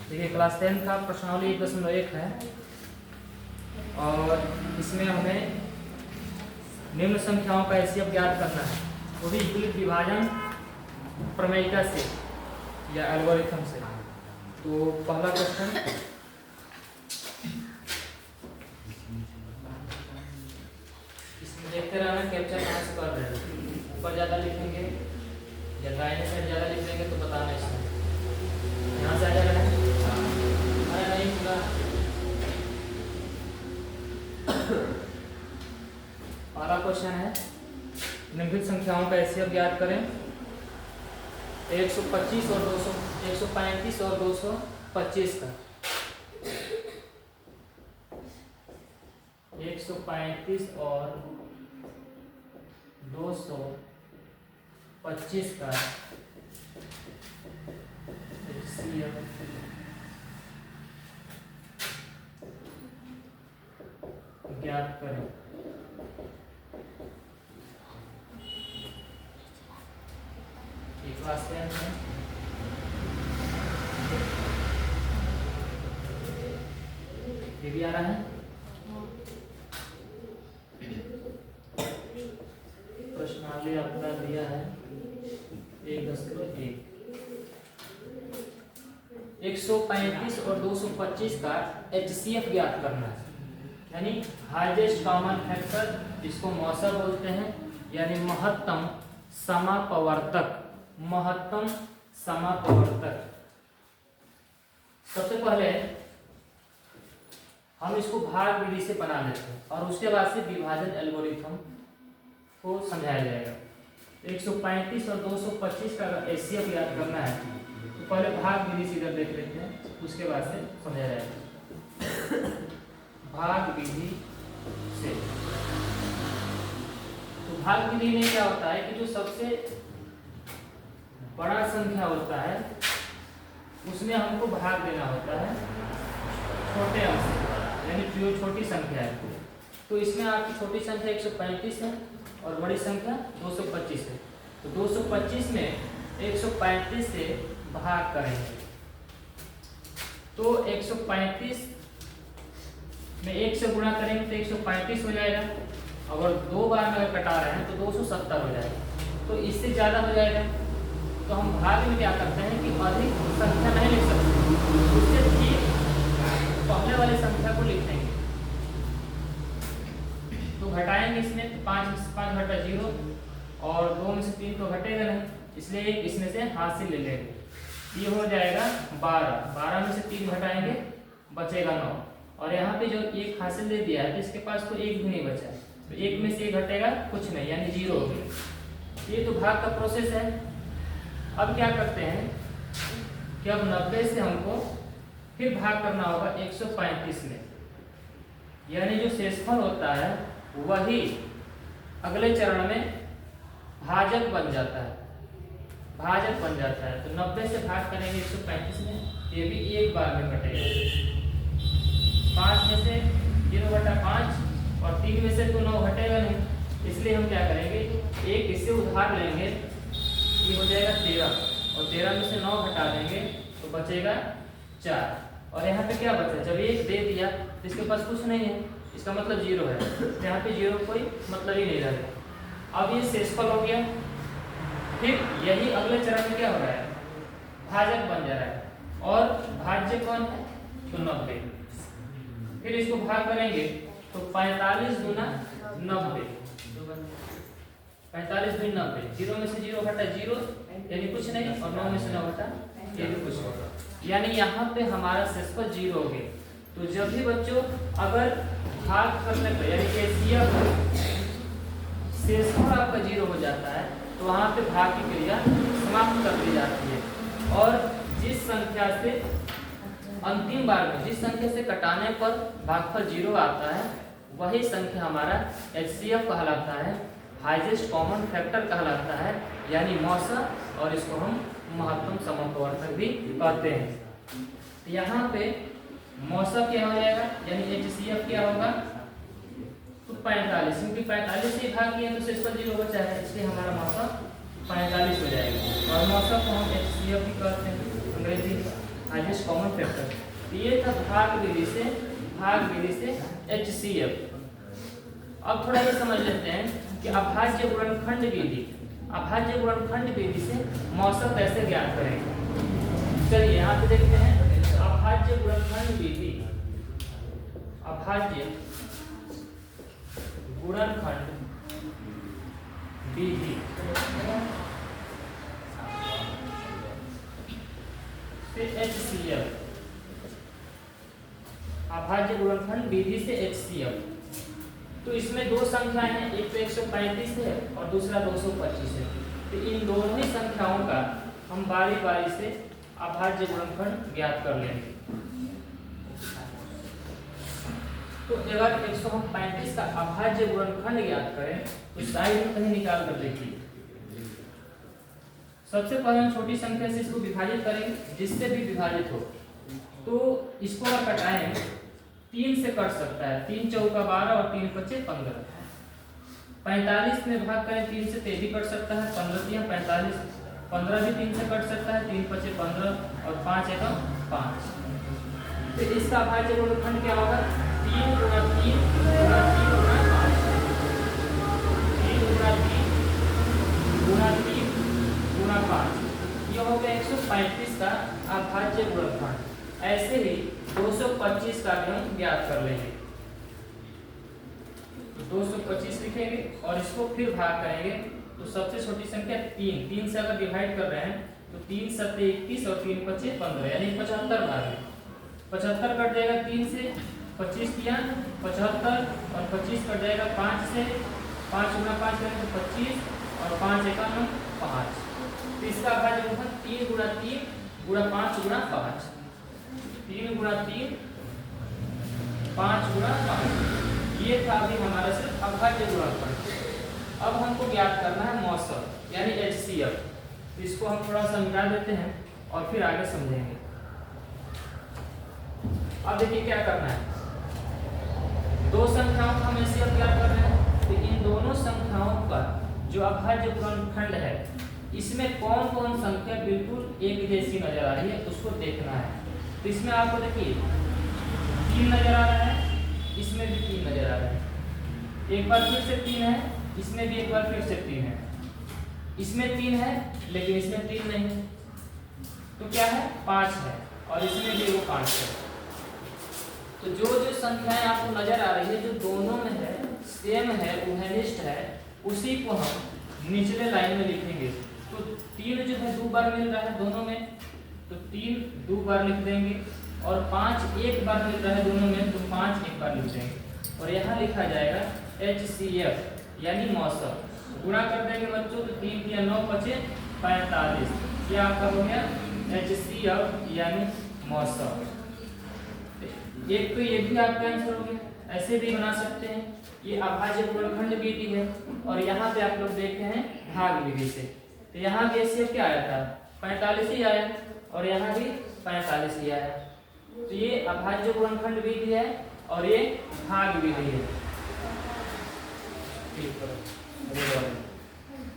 देखिए क्लास 10 का प्रश्नावली 1.1 है और इसमें हमें निम्न संख्याओं का एचसीएफ ज्ञात करना है, वो भी यूनिट विभाजन प्रमेयिका से या एल्गोरिथम से। तो पहला क्वेश्चन, इसमें देखते रहना कैप्चर कहाँ से कर रहे हैं। ऊपर ज़्यादा लिखेंगे या दाहिने साइड ज़्यादा लिख देंगे तो बताना इसमें यहाँ से आ जाएगा। अरे नहीं पूरा। पहला क्वेश्चन है, निम्नलिखित संख्याओं का एचसीएफ ज्ञात करें। 135 और 200, 135 और 225 का 135 और 225 का एचसीएफ ज्ञात करें। क्लास 10 में ये भी आ रहा है। प्रश्नावली आपका दिया है 1.1। 135 और 225 का एचसीएफ ज्ञात करना है, यानी हाईएस्ट कॉमन फैक्टर, इसको मौसा बोलते हैं, यानी महत्तम समापवर्तक। महत्तम समापवर्तक। सबसे पहले हम इसको भाग विधि से बना लेते हैं और उसके बाद से विभाजन एल्गोरिथम को समझाया जाएगा। 135 और 225 का एचसीएफ ज्ञात करना है तो पहले भाग विधि से इधर देख लेते हैं, उसके बाद से समझाया जाएगा। भाग विधि से, तो भाग विधि में क्या होता है कि जो सबसे बड़ा संख्या होता है उसमें हमको भाग देना होता है छोटे अंश से, यानी जो छोटी संख्या है। तो इसमें आपकी छोटी संख्या 135 है और बड़ी संख्या 225 है। तो 225 में 135 से भाग करेंगे तो 135 में 1 से गुणा करेंगे तो 135 हो जाएगा। अगर 2 बार में अगर कटा रहे हैं तो 270 हो जाएगा। तो इससे ज़्यादा हो जाएगा। तो हम भाग में क्या करते हैं कि अधिक संख्या नहीं लिख सकते, उससे ठीक पहले वाली संख्या को लिख देंगे। तो घटाएंगे इसमें 5 घटा 0 और 2 में से 3 तो घटेगा नहीं, इसलिए एक इसमें से हाथ से ले लेंगे। ये हो जाएगा 12 में से 3 घटाएंगे बचेगा 9। और यहाँ पे जो एक हासिल दे दिया है तो इसके पास तो एक भी नहीं बचा है, तो एक में से एक घटेगा कुछ नहीं, यानी 0 हो गया। ये तो भाग का प्रोसेस है। अब क्या करते हैं कि अब 90 से हमको फिर भाग करना होगा 135 में, यानी जो शेषफल होता है वही अगले चरण में भाजक बन जाता है। भाजक बन जाता है तो 90 से भाग करेंगे 135 में, ये भी एक बार में घटेगा। 5 में से 0 घटा 5 और 3 में से तो 9 घटेगा नहीं, इसलिए हम क्या करेंगे एक इससे उधार लेंगे, ये हो जाएगा 13 और 13 में से 9 घटा देंगे तो बचेगा 4। और यहाँ पे क्या बचा, जब एक दे दिया तो इसके पास कुछ नहीं है, इसका मतलब 0 है, तो यहाँ पे 0 कोई मतलब ही नहीं रहेगा। अब ये शेषफल हो गया। फिर यही अगले चरण में क्या हो रहा है, भाजक बन जा रहा है और भाज्य कौन है तो 90। फिर इसको भाग करेंगे तो 45 गुना 90, 45 गुना 90, 0 में से 0 घटा 0 यानी कुछ नहीं और 9 में से 9 घटा ये भी कुछ होगा, यानी यहाँ पे हमारा शेषफल 0 हो गया। तो जब भी बच्चों अगर भाग करने पर यानी एचसीएफ शेषफल आपका 0 हो जाता है तो वहाँ पे भाग की क्रिया समाप्त कर दी जाती है और जिस संख्या से अंतिम बार में जिस संख्या से कटाने पर भागफल 0 आता है वही संख्या हमारा एचसीएफ कहलाता है, हाईएस्ट कॉमन फैक्टर कहलाता है, यानी मौसा, और इसको हम महत्तम समापवर्तक भी कहते हैं। यहाँ पे मौसा क्या हो जाएगा, यानी एचसीएफ क्या होगा तो 45, क्योंकि 45 से भाग किया तो शेषफल 0 बचा है, इसलिए हमारा मौसा 45 हो और मौसम को हम HCF भी कहते हैं अंग्रेजी में, हाईएस्ट कॉमन फैक्टर। तो ये था भाग विधि से HCF। अब थोड़ा ये समझ लेते हैं कि अभाज्य गुणनखंड विधि से मौसम कैसे ज्ञात करेंगे। चलिए यहाँ पे देखते हैं अभाज्य गुणनखंड विधि से HCF, अभाज्य गुणनखंड विधि से HCF। तो इसमें दो संख्याएं हैं, एक तो 135 है और दूसरा 225 है। तो इन दोनों ही संख्याओं का हम बारी बारी से अभाज्य गुणनखंड ज्ञात कर लेंगे। तो अगर 135 का अभाज्य गुणनखंड ज्ञात करें तो साइड में कहीं निकाल कर देखिए। सबसे पहले हम छोटी संख्या से इसको विभाजित करेंगे, जिससे भी विभाजित हो। तो इसको अगर कटाएं 3 से कट सकता है, 3 चौका 12 और 3 पचे 15। 45 में भाग करें 3 से, 3 भी कट सकता है, 15 3 45, 15 भी 3 से कट सकता है, 3 पचे 15 और 5 एकम 5। तो इसका अभाज्य गुणनखंड क्या होगा? 3 गुणा 3 गुणा 3 गुणा 5, 3 गुणा 3 गुणा 3 गुणा 5। यह हो गया 135 का अभाज्य गुणनखंड। ऐसे ही 225 का भी हम ज्ञात कर लेंगे। 225 लिखेंगे और इसको फिर भाग करेंगे। तो सबसे छोटी संख्या 3 से अगर डिवाइड कर रहे हैं तो 3 7 21 और 3 पचे 15 यानी 75 भाग है। 75 कट जाएगा 3 से, 25 किया 75 और 25 कट जाएगा 5 से, 5 गुणा 5 करेंगे तो 25 और 5 एकम 5। तो इसका अभाज्य गुणनखंड 3 गुणा 3 गुणा 5 गुणा 5, 3 गुणा 3 5 गुणा 5। ये था अभी हमारा सिर्फ अभाज्य गुणनखंड। अब हमको ज्ञात करना है मौसम यानी HCF। तो इसको हम थोड़ा सा मिटा देते हैं और फिर आगे समझेंगे। अब देखिए क्या करना है, दो संख्याओं का हम HCF ज्ञात कर रहे हैं। तो इन दोनों संख्याओं का जो अभाज्य गुणनखंड है, इसमें कौन कौन संख्या बिल्कुल एक जैसी नजर आ रही है उसको देखना है। तो इसमें आपको देखिए 3 नजर आ रहा है, इसमें भी 3 नजर आ रहा है, एक बार फिर से 3 है, इसमें भी एक बार फिर से 3 है, इसमें 3 है लेकिन इसमें 3 नहीं है। तो क्या है? 5 है और इसमें भी वो 5 है। तो जो जो संख्याएं आपको नजर आ रही है जो दोनों में है, सेम है, उभयनिष्ठ है, उसी को हम निचले लाइन में लिखेंगे। तो 3 जो है 2 बार मिल रहा है दोनों में, तो 3 2 बार लिख देंगे और 5 एक बार मिल रहा है दोनों में, तो 5 एक बार लिख देंगे। और यहाँ लिखा जाएगा HCF यानी मौसम। गुणा कर देंगे बच्चों, तो 3 या 9 बचे 45। क्या आपका हो गया? HCF यानी मौसम। एक तो ये भी आपका आंसर हो गया। ऐसे भी बना सकते हैं, ये अभाज्य गुणनखंड विधि है और यहाँ पे आप लोग देखते हैं भाग विधि से। तो यहाँ भी HCF क्या आया था? 45 ही आया और यहाँ भी 45 ही आया। तो ये अभाज्य गुणनखंड विधि है और ये भाग विधि है। ठीक है।